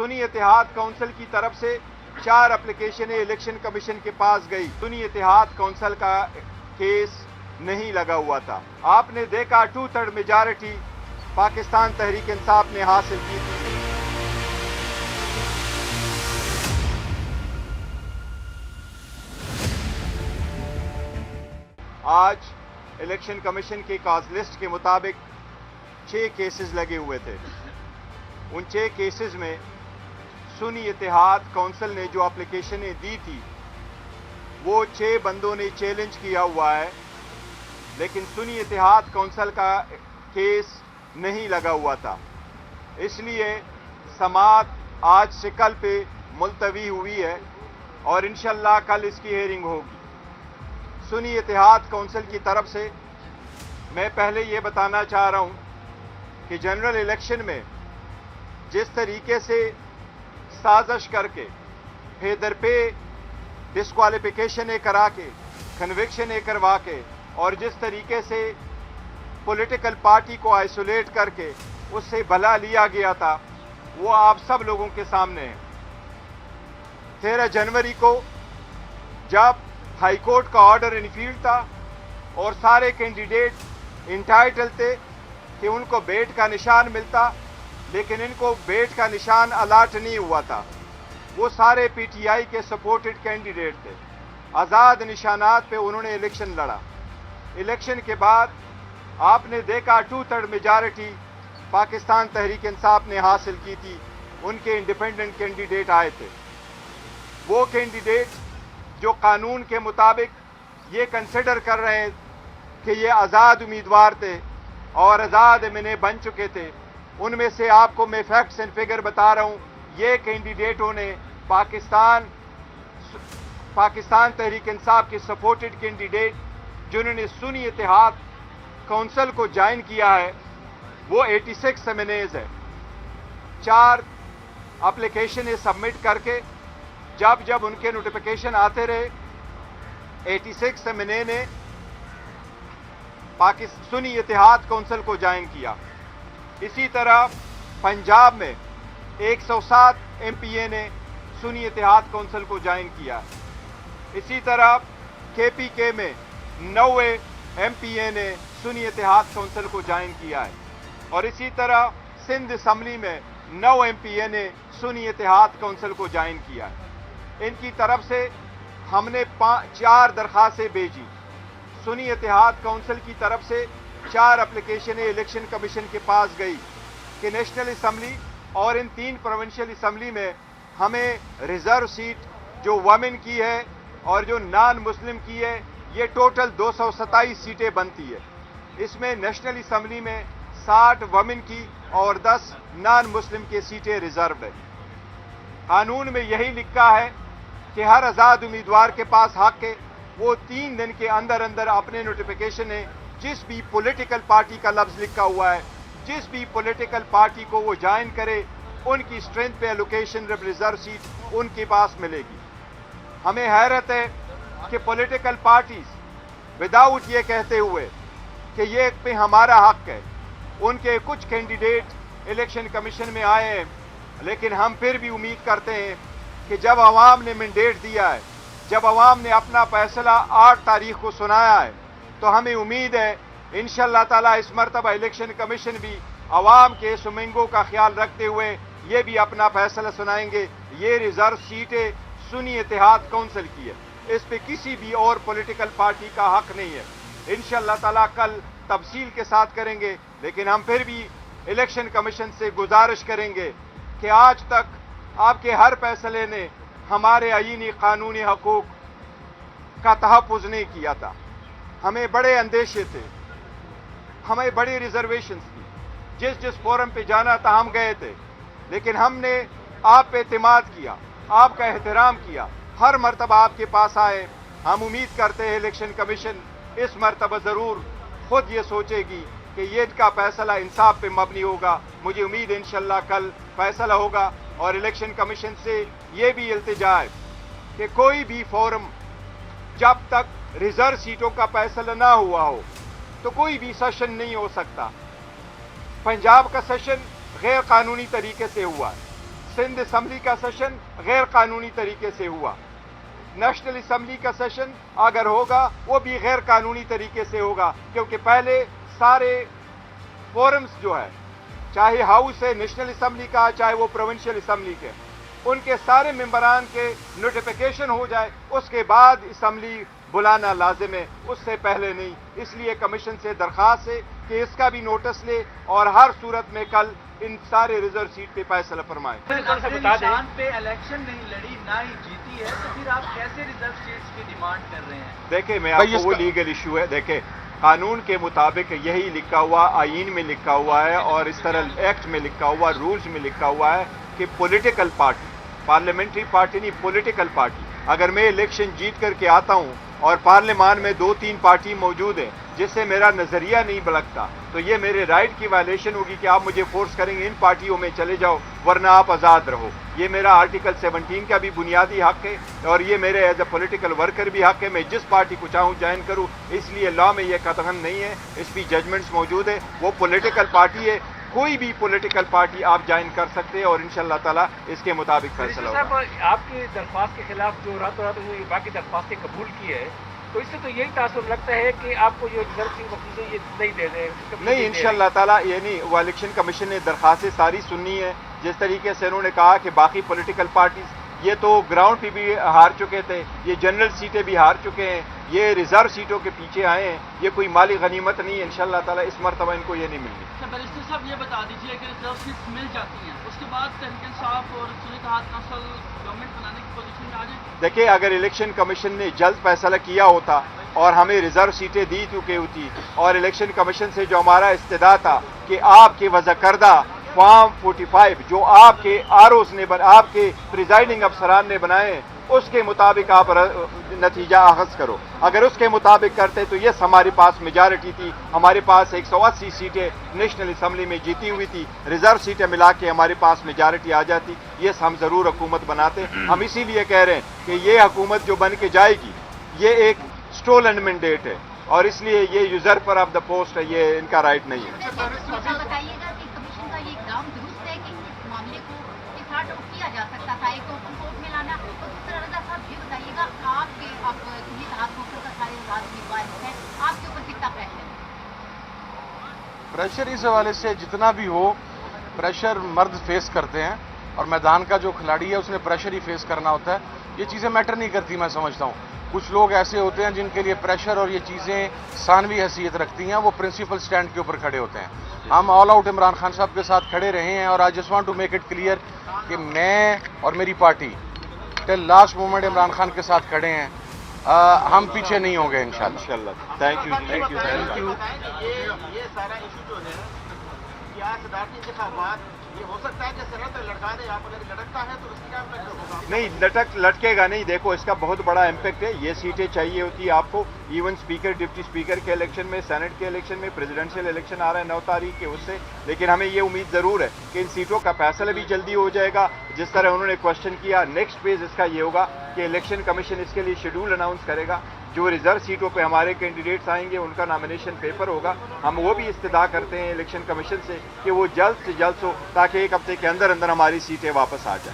सुन्नी इत्तेहाद council की तरफ से 4 एप्लीकेशनें इलेक्शन कमीशन के पास गई। सुन्नी इत्तेहाद काउंसिल का केस नहीं लगा हुआ था। आपने देखा 2/3 मेजॉरिटी पाकिस्तान तहरीक इंसाफ ने हासिल की थी। आज इलेक्शन कमीशन के काज लिस्ट के मुताबिक 6 केसेस लगे हुए थे। उन 6 केसेस में सुन्नी इत्तेहाद काउंसिल ने जो एप्लीकेशनें दी थी वो 6 बंदों ने चैलेंज किया हुआ है, लेकिन सुन्नी इत्तेहाद काउंसिल का केस नहीं लगा हुआ था। इसलिए समाअत आज से कल पे मुलतवी हुई है और इंशाअल्लाह कल इसकी हेयरिंग होगी। सुन्नी इत्तेहाद काउंसिल की तरफ से मैं पहले ये बताना चाह रहा हूँ कि जनरल इलेक्शन में जिस तरीके से साजिश करके हैदर पे डिस्क्वालिफिकेशन करा के, कन्विक्शन करवा के और जिस तरीके से पॉलिटिकल पार्टी को आइसोलेट करके उससे भला लिया गया था वो आप सब लोगों के सामने है। 13 जनवरी को जब हाई कोर्ट का ऑर्डर इनफील्ड था और सारे कैंडिडेट इंटाइटल थे कि उनको बेट का निशान मिलता, लेकिन इनको बेट का निशान अलाट नहीं हुआ था। वो सारे पीटीआई के सपोर्टेड कैंडिडेट थे। आज़ाद निशानात पे उन्होंने इलेक्शन लड़ा। इलेक्शन के बाद आपने देखा 2/3 मेजॉरिटी पाकिस्तान तहरीक इंसाफ ने हासिल की थी। उनके इंडिपेंडेंट कैंडिडेट आए थे। वो कैंडिडेट जो कानून के मुताबिक ये कंसिडर कर रहे हैं कि ये आज़ाद उम्मीदवार थे और आज़ाद एमएनए बन चुके थे, उनमें से आपको मैं फैक्ट्स एंड फिगर बता रहा हूँ। ये कैंडिडेटों ने पाकिस्तान तहरीक इंसाफ के सपोर्टेड कैंडिडेट जिन्होंने सुन्नी इत्तेहाद काउंसिल को ज्वाइन किया है वो 86 एमएनएज है। 4 एप्लीकेशन सबमिट करके जब उनके नोटिफिकेशन आते रहे 86 एमएनए ने सुन्नी इत्तेहाद काउंसिल को ज्वाइन किया। इसी तरह पंजाब में 107 एमपीए ने सुन्नी इत्तेहाद काउंसिल को ज्वाइन किया। इसी तरह केपीके में 9 एमपीए ने सुन्नी इत्तेहाद काउंसिल को ज्वाइन किया है और इसी तरह सिंध असम्बली में 9 एमपीए ने सुन्नी इत्तेहाद काउंसिल को ज्वाइन किया है। इनकी तरफ से हमने 4 दरख्वास्तें भेजी। सुन्नी इत्तेहाद काउंसिल की तरफ से 4 एप्लीकेशनें इलेक्शन कमीशन के पास गई कि नेशनल असम्बली और इन 3 प्रोविंशियल असम्बली में हमें रिजर्व सीट जो वमेन की है और जो नॉन मुस्लिम की है, ये टोटल 227 सीटें बनती है। इसमें नेशनल असम्बली में 60 वमेन की और 10 नॉन मुस्लिम की सीटें रिजर्व है। कानून में यही लिखा है कि हर आज़ाद उम्मीदवार के पास हक है वो 3 दिन के अंदर अंदर अपने नोटिफिकेशन में जिस भी पॉलिटिकल पार्टी का लफ्ज़ लिखा हुआ है, जिस भी पॉलिटिकल पार्टी को वो ज्वाइन करे, उनकी स्ट्रेंथ पे एलोकेशन रिजर्व सीट उनके पास मिलेगी। हमें हैरत है कि पॉलिटिकल पार्टीज विदाउट ये कहते हुए कि ये पे हमारा हक है, उनके कुछ कैंडिडेट इलेक्शन कमीशन में आए हैं, लेकिन हम फिर भी उम्मीद करते हैं कि जब अवाम ने मैंडेट दिया है, जब अवाम ने अपना फैसला 8 तारीख को सुनाया है, तो हमें उम्मीद है इंशाअल्लाह ताला इस मरतबा इलेक्शन कमीशन भी अवाम के सुमिंगों का ख्याल रखते हुए ये भी अपना फैसला सुनाएंगे। ये रिजर्व सीटें सुन्नी इत्तेहाद काउंसिल की है, इस पे किसी भी और पॉलिटिकल पार्टी का हक नहीं है। इंशाअल्लाह ताला कल तफसील के साथ करेंगे, लेकिन हम फिर भी इलेक्शन कमीशन से गुजारिश करेंगे कि आज तक आपके हर फैसले ने हमारे आईनी कानूनी हकूक का तहफ़्फ़ुज़ नहीं किया था। हमें बड़े अंदेशे थे, हमें बड़ी रिजर्वेशंस थी। जिस फोरम पे जाना था हम गए थे, लेकिन हमने आप पे एतमाद किया, आपका एहतराम किया, हर मरतबा आपके पास आए। हम उम्मीद करते हैं इलेक्शन कमीशन इस मरतबा ज़रूर खुद ये सोचेगी कि ये का फैसला इंसाफ पे मबनी होगा। मुझे उम्मीद है इंशाअल्लाह कल फैसला होगा और इलेक्शन कमीशन से ये भी इल्तिजा है कि कोई भी फोरम जब तक रिजर्व सीटों का फैसला ना हुआ हो तो कोई भी सेशन नहीं हो सकता। पंजाब का सेशन गैर कानूनी तरीके से हुआ है, सिंध असम्बली का सेशन गैर कानूनी तरीके से हुआ, नेशनल असम्बली का सेशन अगर होगा वो भी गैर कानूनी तरीके से होगा, क्योंकि पहले सारे फोरम्स जो है, चाहे हाउस है नेशनल असम्बली का, चाहे वो प्रोविंशियल असम्बली के, उनके सारे मेंबरान के नोटिफिकेशन हो जाए, उसके बाद असम्बली बुलाना लाजिम है, उससे पहले नहीं। इसलिए कमीशन से दरख्वास्त है कि इसका भी नोटिस ले और हर सूरत में कल इन सारे रिजर्व सीट पे फैसला फरमाएं। निशान पे इलेक्शन नहीं लड़ी, ना ही जीती है, तो फिर आप कैसे रिजर्व सीट्स की डिमांड कर रहे हैं? देखे, मैं आपको वो लीगल इशू है, देखे कानून के मुताबिक यही लिखा हुआ, आईन में लिखा हुआ है और इस तरह एक्ट में लिखा हुआ, रूल्स में लिखा हुआ है कि पॉलिटिकल पार्टी, पार्लियामेंट्री पार्टी नहीं, पॉलिटिकल पार्टी, अगर मैं इलेक्शन जीत करके आता हूं और पार्लियामान में 2-3 पार्टी मौजूद है जिससे मेरा नजरिया नहीं बलकता, तो ये मेरे राइट की वायलेशन होगी कि आप मुझे फोर्स करेंगे इन पार्टियों में चले जाओ वरना आप आज़ाद रहो। ये मेरा आर्टिकल 17 का भी बुनियादी हक है और ये मेरे एज ए पॉलिटिकल वर्कर भी हक है, मैं जिस पार्टी को चाहूँ ज्वाइन करूँ। इसलिए लॉ में ये कतगन नहीं है, इस पर जजमेंट्स मौजूद है, वो पॉलिटिकल पार्टी है, कोई भी पॉलिटिकल पार्टी आप ज्वाइन कर सकते हैं और इंशाअल्लाह ताला इसके मुताबिक फैसला होगा। आपकी दरख्वास्त के खिलाफ जो रातों रात बाकी दरख्वास्तें कबूल की है, तो इससे तो यही तासुर लगता है कि आपको जो रिजर्व सीट वक्ती से ये नहीं दे दें। नहीं, इंशाअल्लाह ताला, यानी वो इलेक्शन कमीशन ने दरख्वास्तें सारी सुननी है। जिस तरीके से उन्होंने कहा कि बाकी पॉलिटिकल पार्टीज ये तो ग्राउंड पे भी हार चुके थे, ये जनरल सीटें भी हार चुके हैं, ये रिजर्व सीटों के पीछे आए हैं, ये कोई माली गनीमत नहीं है। इंशाअल्लाह ताला इस मरतबा इनको ये नहीं मिलनी। बैरिस्टर साहब ये बता दीजिए कि रिजर्व सीट्स मिल जाती हैं, उसके बाद तहरीक इंसाफ और सुन्नी इत्तेहाद कौंसिल गवर्नमेंट बनाने की पोजीशन में आ जाए? देखिए, अगर इलेक्शन कमीशन ने जल्द फैसला किया होता और हमें रिजर्व सीटें दी चुकी होती और इलेक्शन कमीशन से जो हमारा इस्तेदा था कि आपके वज़ा करदा फॉर्म 45 जो आपके आरओस ने आपके प्रिजाइडिंग अफसरान ने बनाए, उसके मुताबिक आप नतीजा अखज़ करो। अगर उसके मुताबिक करते तो यस, हमारे पास मेजॉरिटी थी, हमारे पास 180 सीटें नेशनल असम्बली में जीती हुई थी, रिजर्व सीटें मिला के हमारे पास मेजॉरिटी आ जाती, यस हम ज़रूर हुकूमत बनाते। हम इसीलिए कह रहे हैं कि ये हुकूमत जो बन के जाएगी ये एक स्टोलन मैंडेट है और इसलिए ये यूजर्पर ऑफ द पोस्ट है, ये इनका राइट नहीं है। बताइएगा कि कमीशन का ये इक़दाम दुरुस्त है कि इस मामले को इफाट किया जा सकता था, एक ओपन कोर्ट में लाना। तो दूसरा रजा साहब ये बताइएगा, आपके सुन्नी इत्तेहाद कौंसिल का सारे उम्मीदवार हैं, आपके ऊपर कितना प्रेशर है? प्रेशर इस हवाले से जितना भी हो, प्रेशर मर्द फेस करते हैं और मैदान का जो खिलाड़ी है उसने प्रेशर ही फेस करना होता है। ये चीज़ें मैटर नहीं करती, मैं समझता हूँ। कुछ लोग ऐसे होते हैं जिनके लिए प्रेशर और ये चीज़ें सानवी हैसियत रखती हैं, वो प्रिंसिपल स्टैंड के ऊपर खड़े होते हैं। हम ऑल आउट इमरान खान साहब के साथ खड़े रहे हैं और I just want to make it clear कि मैं और मेरी party till last moment Imran Khan के साथ खड़े हैं, हम पीछे नहीं होंगे इंशाल्लाह। Thank you, thank you, thank you. ये सारा इशू जो है, क्या सदारती इंतखाबात ये हो सकता है कि सरहद पे लड़का दे, आप अगर लड़कता है तो उसकी क्या इम्पैक्ट होगा? नहीं, लटकेगा नहीं। देखो, इसका बहुत बड़ा इम्पैक्ट है। ये सीटें चाहिए होती है आपको, इवन स्पीकर, डिप्टी स्पीकर के इलेक्शन में, सेनेट के इलेक्शन में, प्रेसिडेंशियल इलेक्शन आ रहा है 9 तारीख के, उससे। लेकिन हमें ये उम्मीद ज़रूर है कि इन सीटों का फैसला भी जल्दी हो जाएगा। जिस तरह उन्होंने क्वेश्चन किया, नेक्स्ट फेज इसका ये होगा कि इलेक्शन कमीशन इसके लिए शेड्यूल अनाउंस करेगा। जो रिजर्व सीटों पे हमारे कैंडिडेट्स आएंगे उनका नॉमिनेशन पेपर होगा। हम वो भी इस्तदा करते हैं इलेक्शन कमीशन से कि वो जल्द से जल्द हो, ताकि 1 हफ्ते के अंदर अंदर हमारी सीटें वापस आ जाएं।